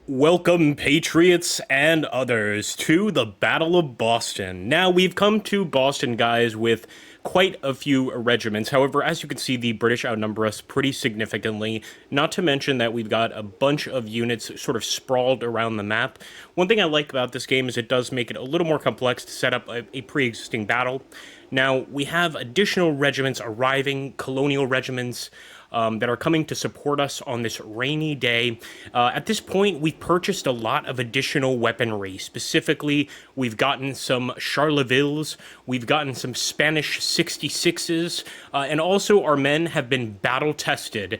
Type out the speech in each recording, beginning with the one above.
Welcome, patriots and others, to the Battle of Boston. Now, we've come to Boston, guys, with quite a few regiments. However, as you can see, the British outnumber us pretty significantly, not to mention that we've got a bunch of units sort of sprawled around the map. One thing I like about this game is it does make it a little more complex to set up a pre-existing battle. Now, we have additional regiments arriving, colonial regiments, that are coming to support us on this rainy day. At this point, we've purchased a lot of additional weaponry. Specifically, we've gotten some Charlevilles, we've gotten some Spanish 66s, and also our men have been battle tested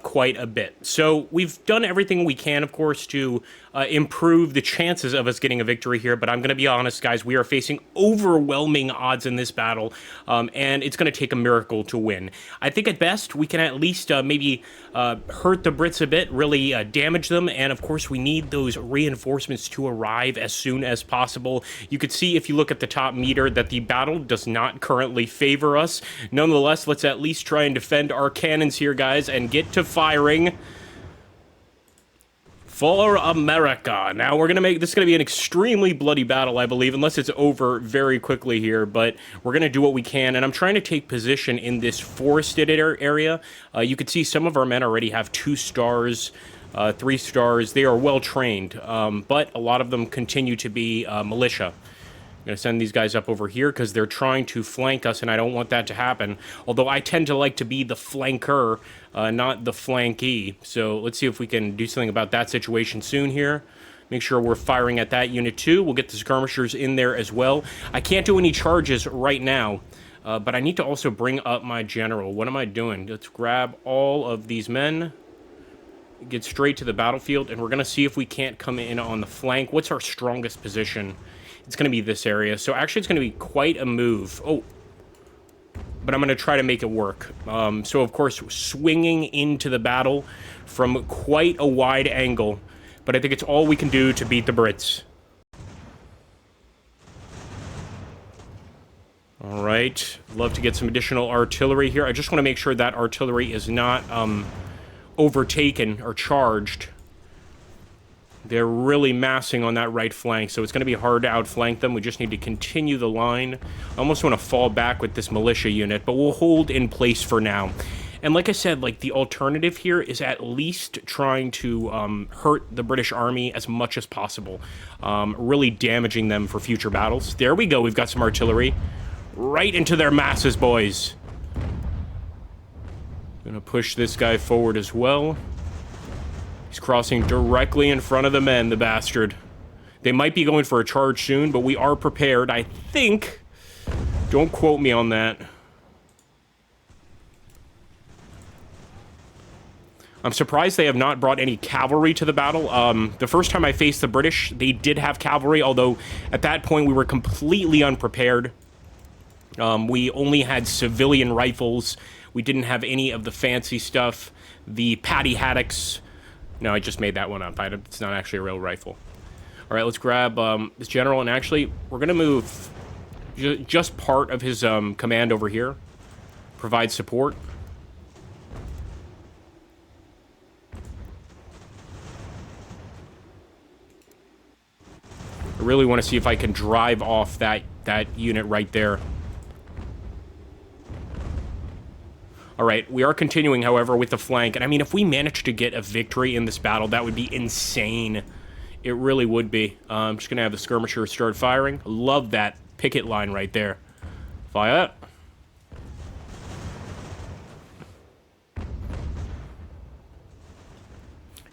quite a bit. So we've done everything we can, of course, to improve the chances of us getting a victory here. But I'm going to be honest, guys, we are facing overwhelming odds in this battle, and it's going to take a miracle to win. I think at best we can at least maybe hurt the Brits a bit, really damage them, and of course we need those reinforcements to arrive as soon as possible. You could see if you look at the top meter that the battle does not currently favor us. Nonetheless, let's at least try and defend our cannons here, guys, and get to firing. For America. Now, we're going to make this going to be an extremely bloody battle, I believe, unless it's over very quickly here, but we're going to do what we can, and I'm trying to take position in this forested area. You can see some of our men already have 2 stars, 3 stars. They are well trained, but a lot of them continue to be militia. I'm going to send these guys up over here because they're trying to flank us, and I don't want that to happen. Although I tend to like to be the flanker, not the flankee. So let's see if we can do something about that situation soon here. Make sure we're firing at that unit too. We'll get the skirmishers in there as well. I can't do any charges right now, but I need to also bring up my general. What am I doing? Let's grab all of these men, get straight to the battlefield, and we're going to see if we can't come in on the flank. What's our strongest position? It's going to be this area. So actually, it's going to be quite a move. Oh, but I'm going to try to make it work. So, of course, swinging into the battle from quite a wide angle. But I think it's all we can do to beat the Brits. All right. Love to get some additional artillery here. I just want to make sure that artillery is not overtaken or charged. They're really massing on that right flank, so it's going to be hard to outflank them. We just need to continue the line. I almost want to fall back with this militia unit, but we'll hold in place for now. And like I said, like, the alternative here is at least trying to hurt the British Army as much as possible, really damaging them for future battles. There we go. We've got some artillery. Right into their masses, boys. Gonna push this guy forward as well. He's crossing directly in front of the men, the bastard. They might be going for a charge soon, but we are prepared, I think. Don't quote me on that. I'm surprised they have not brought any cavalry to the battle. The first time I faced the British, they did have cavalry, although at that point we were completely unprepared. We only had civilian rifles. We didn't have any of the fancy stuff. The Paddy Haddocks. No, I just made that one up. It's not actually a real rifle. All right, let's grab this general, and actually, we're going to move just part of his command over here. Provide support. I really want to see if I can drive off that unit right there. All right, we are continuing, however, with the flank. And I mean, if we manage to get a victory in this battle, that would be insane. It really would be. I'm just going to have the skirmisher start firing. Love that picket line right there. Fire.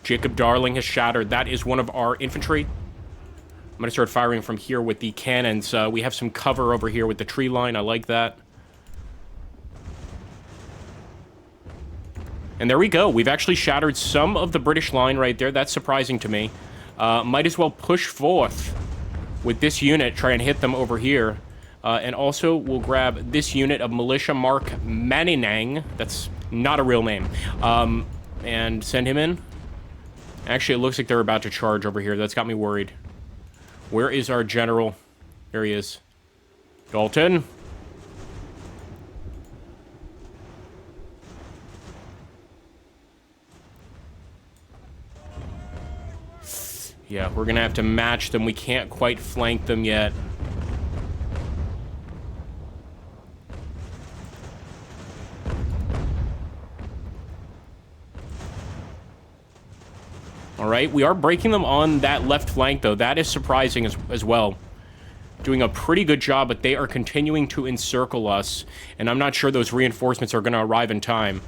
Jacob Darling has shattered. That is one of our infantry. I'm going to start firing from here with the cannons. We have some cover over here with the tree line. I like that. And there we go. We've actually shattered some of the British line right there. That's surprising to me. Might as well push forth with this unit, try and hit them over here. And also, we'll grab this unit of Militia Mark Maninang. That's not a real name. And send him in. Actually, it looks like they're about to charge over here. That's got me worried. Where is our general? There he is. Dalton. Yeah, we're gonna have to match them. We can't quite flank them yet. All right, we are breaking them on that left flank, though. That is surprising as well. Doing a pretty good job, but they are continuing to encircle us, and I'm not sure those reinforcements are going to arrive in time.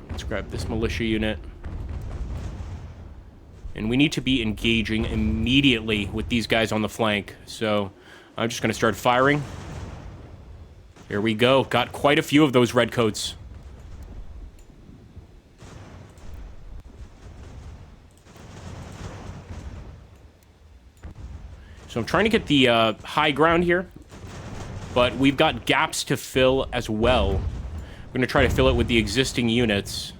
Let's grab this militia unit. And we need to be engaging immediately with these guys on the flank, so I'm just going to start firing. Here we go. Got quite a few of those redcoats. So I'm trying to get the high ground here, but we've got gaps to fill as well. We're going to try to fill it with the existing units.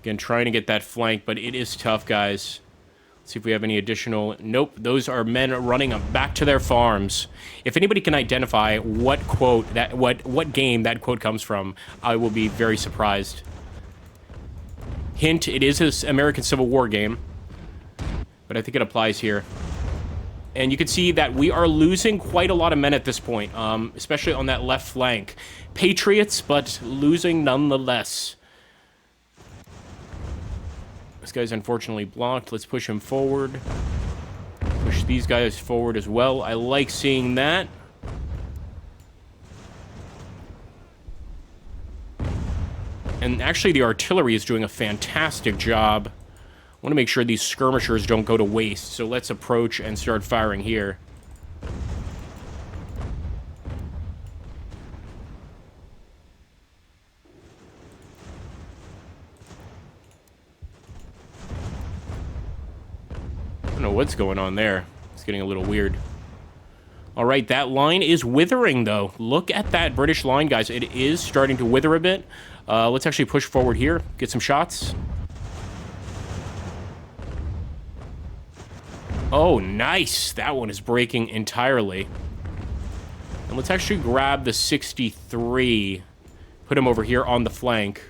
Again, trying to get that flank, but it is tough, guys. Let's see if we have any additional... Nope, those are men running back to their farms. If anybody can identify what quote, what game that quote comes from, I will be very surprised. Hint, it is an American Civil War game, but I think it applies here. And you can see that we are losing quite a lot of men at this point, especially on that left flank. Patriots, but losing nonetheless. This guy's unfortunately blocked. Let's push him forward. Push these guys forward as well. I like seeing that. And actually, the artillery is doing a fantastic job. I want to make sure these skirmishers don't go to waste, so let's approach and start firing here. I don't know what's going on there. It's getting a little weird. All right, that line is withering, though. Look at that British line, guys. It is starting to wither a bit. Let's actually push forward here, get some shots. Oh, nice. That one is breaking entirely. And let's actually grab the 63. Put him over here on the flank.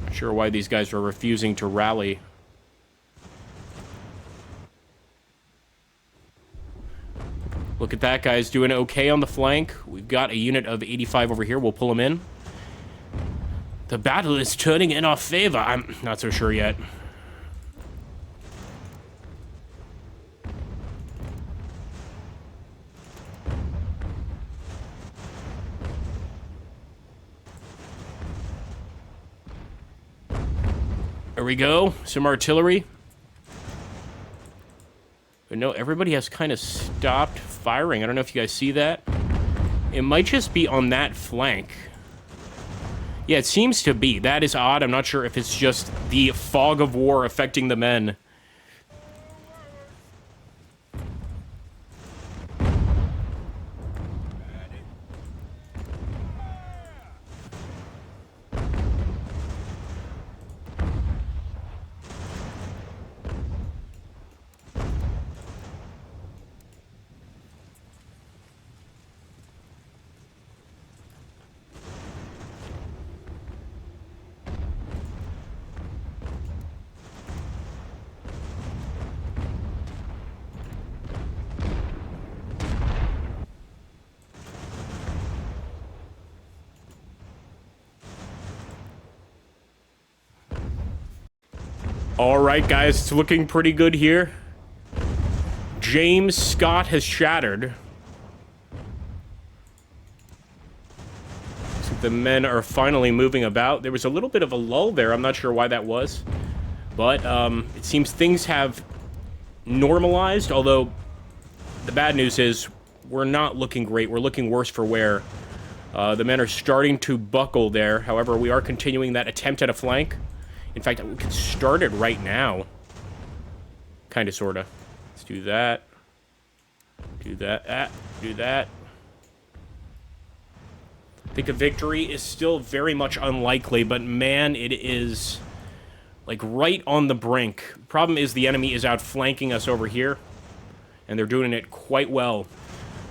Not sure why these guys are refusing to rally. Look at that, guys, doing okay on the flank. We've got a unit of 85 over here. We'll pull them in. The battle is turning in our favor. I'm not so sure yet. There we go. Some artillery. But no, everybody has kind of stopped firing. I don't know if you guys see that. It might just be on that flank. Yeah, it seems to be. That is odd. I'm not sure if it's just the fog of war affecting the men. All right, guys, it's looking pretty good here. James Scott has shattered. So the men are finally moving about. There was a little bit of a lull there. I'm not sure why that was. But it seems things have normalized, although the bad news is we're not looking great. We're looking worse for wear. The men are starting to buckle there. However, we are continuing that attempt at a flank. In fact, we could start it right now. Kind of, sort of. Let's do that. Do that. Do that. I think a victory is still very much unlikely, but man, it is Like, right on the brink. Problem is the enemy is outflanking us over here, and they're doing it quite well.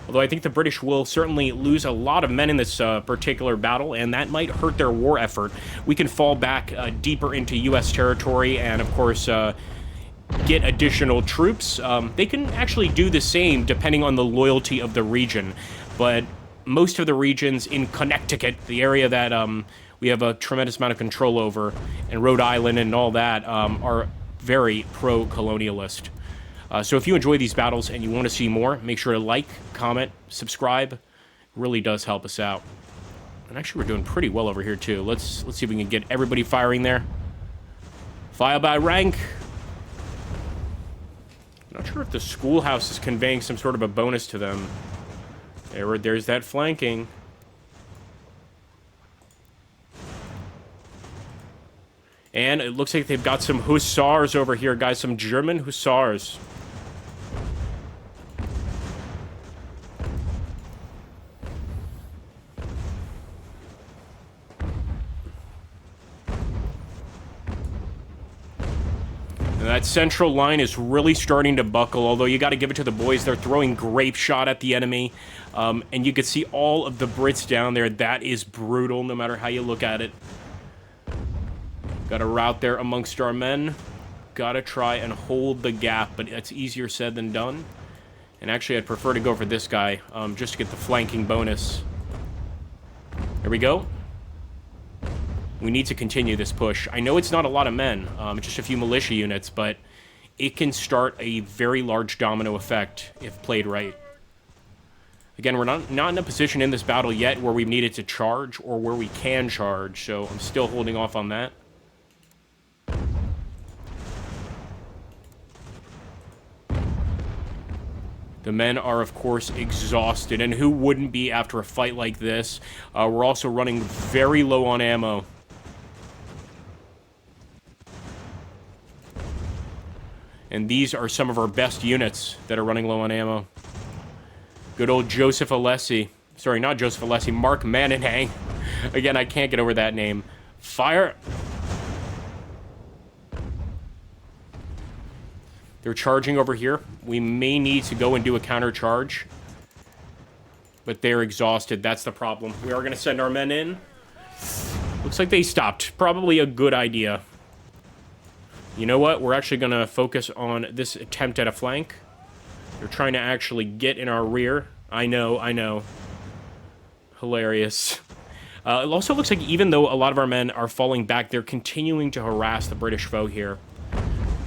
Although I think the British will certainly lose a lot of men in this particular battle, and that might hurt their war effort. We can fall back deeper into U.S. territory and, of course, get additional troops. They can actually do the same depending on the loyalty of the region, but most of the regions in Connecticut, the area that we have a tremendous amount of control over, and Rhode Island and all that, are very pro-colonialist. So if you enjoy these battles and you want to see more, make sure to like, comment, subscribe. It really does help us out. And actually, we're doing pretty well over here, too. Let's see if we can get everybody firing there. File by rank. Not sure if the schoolhouse is conveying some sort of a bonus to them. There's that flanking. And it looks like they've got some hussars over here, guys. Some German hussars. And that central line is really starting to buckle, although you got to give it to the boys. They're throwing grape shot at the enemy. And you can see all of the Brits down there. That is brutal, no matter how you look at it. Got a rout there amongst our men. Got to try and hold the gap, but it's easier said than done. And actually, I'd prefer to go for this guy, just to get the flanking bonus. There we go. We need to continue this push. I know it's not a lot of men, just a few militia units, but it can start a very large domino effect if played right. Again, we're not in a position in this battle yet where we've needed to charge or where we can charge, so I'm still holding off on that. The men are, of course, exhausted, and who wouldn't be after a fight like this? We're also running very low on ammo. And these are some of our best units that are running low on ammo. Good old Joseph Alessi. Sorry, not Joseph Alessi, Mark Manningham. Again, I can't get over that name. Fire! They're charging over here. We may need to go and do a counter charge. But they're exhausted. That's the problem. We are going to send our men in. Looks like they stopped. Probably a good idea. You know what? We're actually going to focus on this attempt at a flank. They're trying to actually get in our rear. I know. Hilarious. It also looks like even though a lot of our men are falling back, they're continuing to harass the British foe here.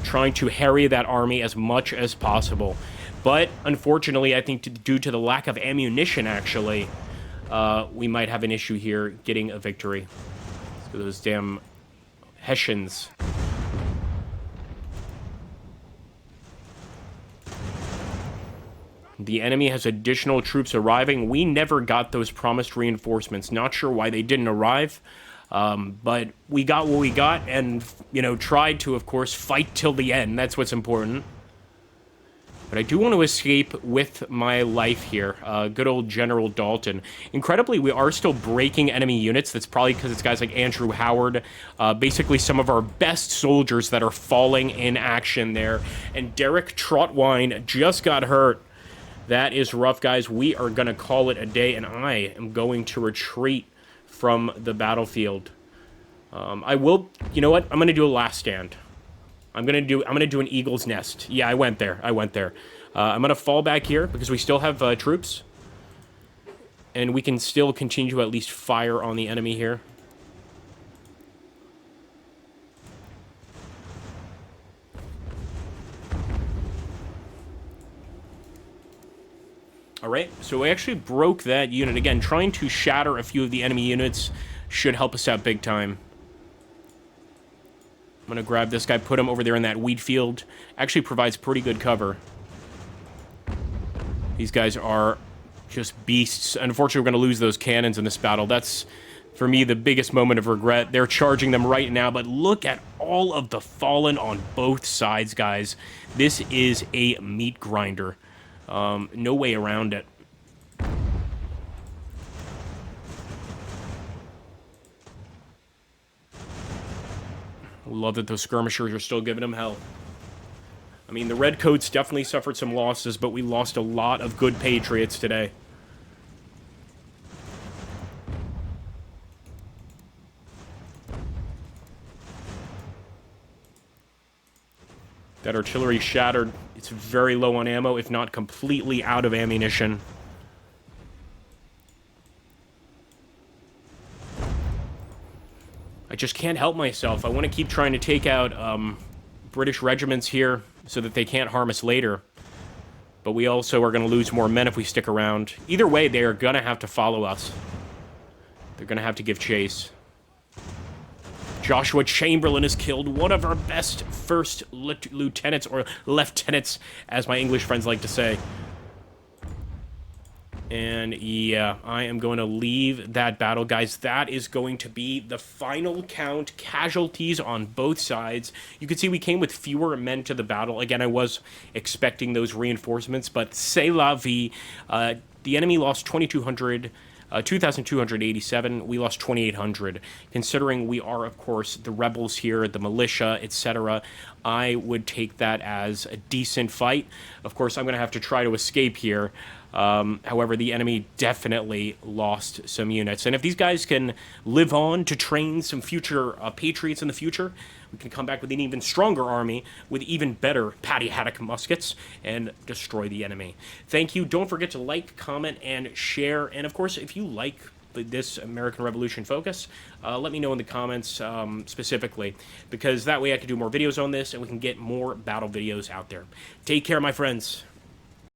Trying to harry that army as much as possible. But, unfortunately, I think due to the lack of ammunition, actually, we might have an issue here getting a victory. So those damn Hessians. The enemy has additional troops arriving. We never got those promised reinforcements. Not sure why they didn't arrive. But we got what we got and, you know, tried to, of course, fight till the end. That's what's important. But I do want to escape with my life here. Good old General Dalton. Incredibly, we are still breaking enemy units. That's probably because it's guys like Andrew Howard. Basically, some of our best soldiers that are falling in action there. And Derek Trotwine just got hurt. That is rough, guys. We are going to call it a day, and I am going to retreat from the battlefield. I will, you know what? I'm going to do a last stand. I'm going to do an eagle's nest. Yeah, I went there. I'm going to fall back here because we still have troops. And we can still continue to at least fire on the enemy here. Alright, so we actually broke that unit. Again, trying to shatter a few of the enemy units should help us out big time. I'm going to grab this guy, put him over there in that wheat field. Actually provides pretty good cover. These guys are just beasts. Unfortunately, we're going to lose those cannons in this battle. That's, for me, the biggest moment of regret. They're charging them right now, but look at all of the fallen on both sides, guys. This is a meat grinder. No way around it. Love that those skirmishers are still giving them hell. I mean, the Redcoats definitely suffered some losses, but we lost a lot of good patriots today. That artillery shattered. It's very low on ammo, if not completely out of ammunition. I just can't help myself. I want to keep trying to take out British regiments here so that they can't harm us later. But we also are going to lose more men if we stick around. Either way, they are going to have to follow us. They're going to have to give chase. Joshua Chamberlain is killed, one of our best first lieutenants, or lieutenants, as my English friends like to say. And yeah, I am going to leave that battle, guys. That is going to be the final count. Casualties on both sides. You can see we came with fewer men to the battle. Again, I was expecting those reinforcements, but c'est la vie. The enemy lost 2,200. 2,287, we lost 2,800. Considering we are, of course, the rebels here, the militia, etc., I would take that as a decent fight. Of course, I'm going to have to try to escape here. However, the enemy definitely lost some units. And if these guys can live on to train some future patriots in the future, we can come back with an even stronger army with even better Paddy Haddock muskets and destroy the enemy. Thank you. Don't forget to like, comment, and share. And of course, if you like this American Revolution focus, let me know in the comments specifically, because that way I can do more videos on this and we can get more battle videos out there. Take care, my friends.